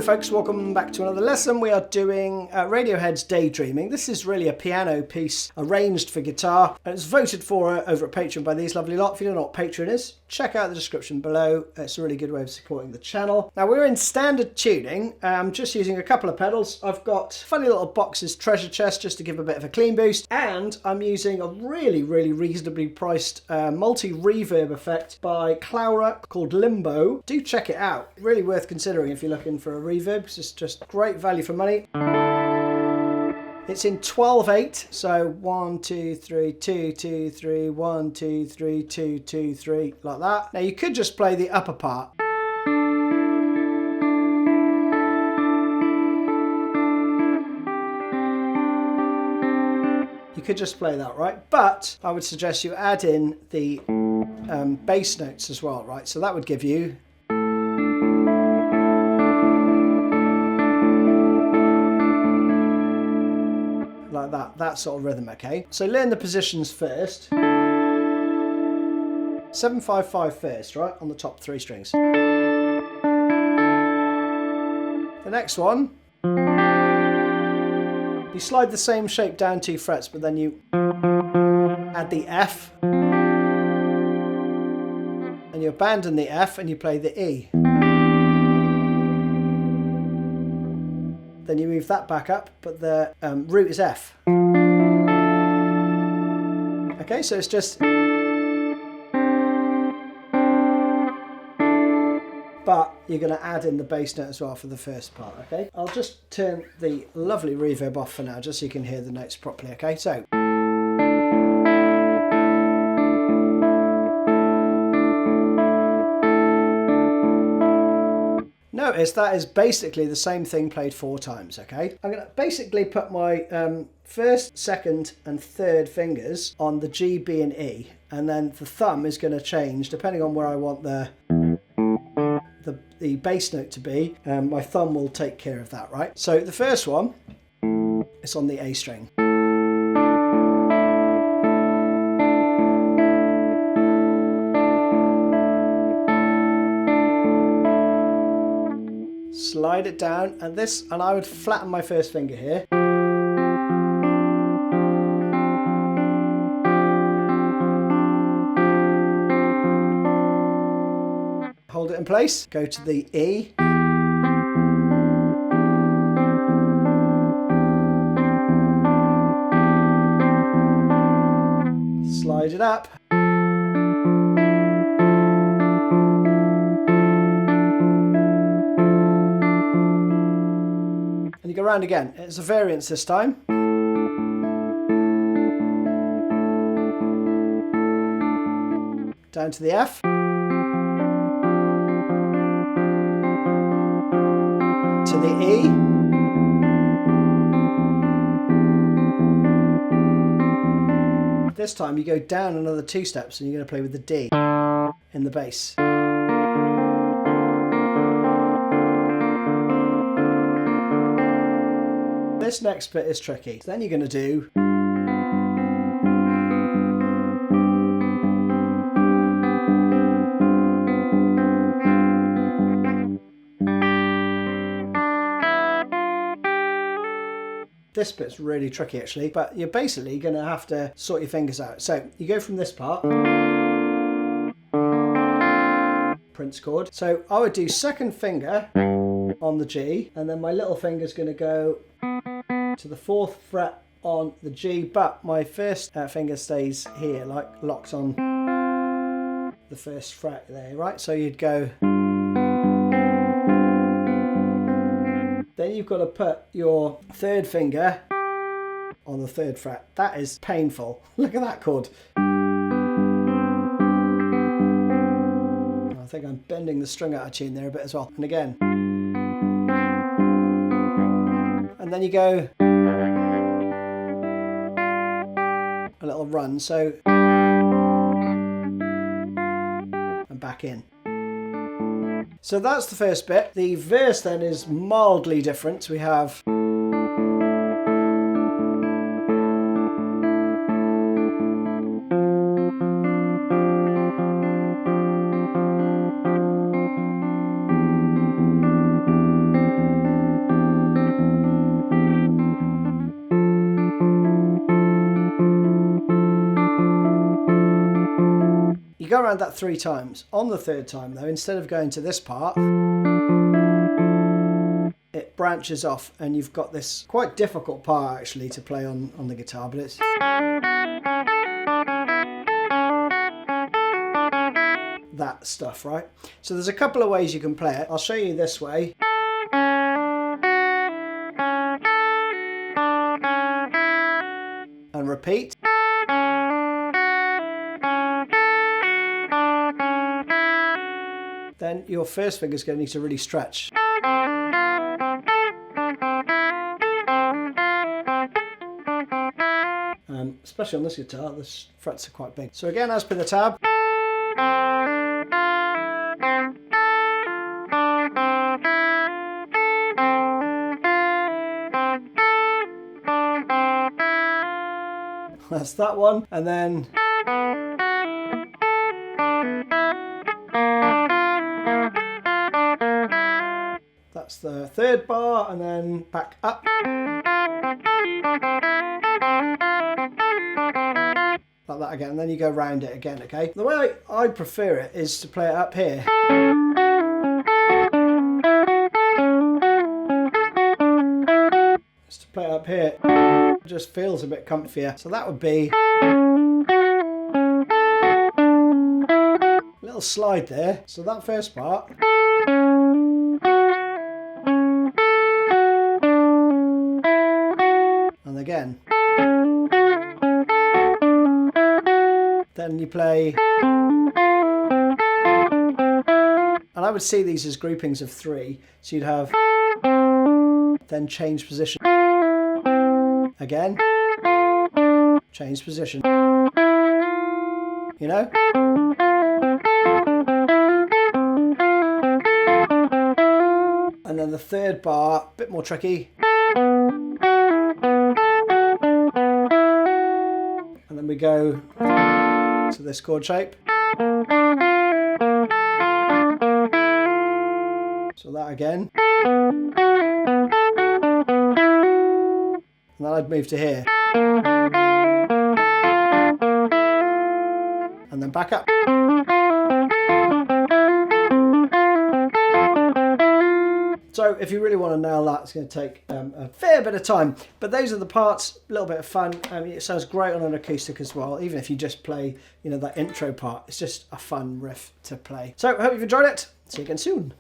folks, welcome back to another lesson. We are doing Radiohead's Daydreaming. This is really a piano piece arranged for guitar. It's voted for over at Patreon by these lovely lot. If you don't know what Patreon is, check out the description below. It's a really good way of supporting the channel. Now we're in standard tuning. I'm just using a couple of pedals. I've got funny little boxes treasure chest just to give a bit of a clean boost, and I'm using a really reasonably priced multi-reverb effect by Claura called Limbo. Do check it out. Really worth considering if you're looking for a reverb. It's just great value for money. It's in 12/8, so 1 2 3 2 2 3 1 2 3 2 2 3, like that. Now you could just play the upper part. You could just play that, right? But I would suggest you add in the bass notes as well, right? So that would give you like that sort of rhythm, okay? So learn the positions first. 7/5/5 first, right? On the top 3 strings. The next one, you slide the same shape down 2 frets, but then you add the F, and you abandon the F and you play the E. Then you move that back up, but the root is F. Okay, so it's just... But you're going to add in the bass note as well for the first part, okay? I'll just turn the lovely reverb off for now, just so you can hear the notes properly, okay? So... Notice that is basically the same thing played 4 times, okay? I'm going to basically put my first, second and third fingers on the G, B and E, and then the thumb is going to change depending on where I want the bass note to be. My thumb will take care of that, right? So the first one is on the A string. Slide it down, and I would flatten my first finger here. Hold it in place, go to the E. Slide it up. And you go round again. It's a variance this time. Down to the F. To the E. This time you go down another 2 steps and you're going to play with the D in the bass. This next bit is tricky. Then you're going to do this bit's really tricky actually, but you're basically going to have to sort your fingers out. So you go from this part, Prince chord. So I would do second finger on the G, and then my little finger's going to go to the 4th fret on the G, but my first finger stays here, like locked on the 1st fret there, right? So you'd go... Then you've got to put your 3rd finger on the 3rd fret. That is painful. Look at that chord. I think I'm bending the string out of tune there a bit as well. And again. And then you go a little run, so, and back in. So that's the first bit. The verse then is mildly different. We have You go around that 3 times. On the 3rd time though, instead of going to this part, it branches off and you've got this quite difficult part actually to play on the guitar, but it's that stuff, right? So there's a couple of ways you can play it. I'll show you this way. And repeat. Then your first finger's going to need to really stretch. Especially on this guitar, the frets are quite big. So again, as per the tab. That's that one, and then that's the 3rd bar, and then back up. Like that again, and then you go round it again, okay? The way I prefer it is to play it up here. Just to play it up here. It just feels a bit comfier. So that would be a little slide there. So that first part. And again. Then you play, and I would see these as groupings of 3. So you'd have, then change position, again, change position, you know? And then the 3rd bar, a bit more tricky. And then we go to this chord shape. So that again. And then I'd move to here. And then back up. So if you really want to nail that, it's going to take a fair bit of time. But those are the parts, a little bit of fun. It sounds great on an acoustic as well, even if you just play, you know, that intro part. It's just a fun riff to play. So I hope you've enjoyed it. See you again soon.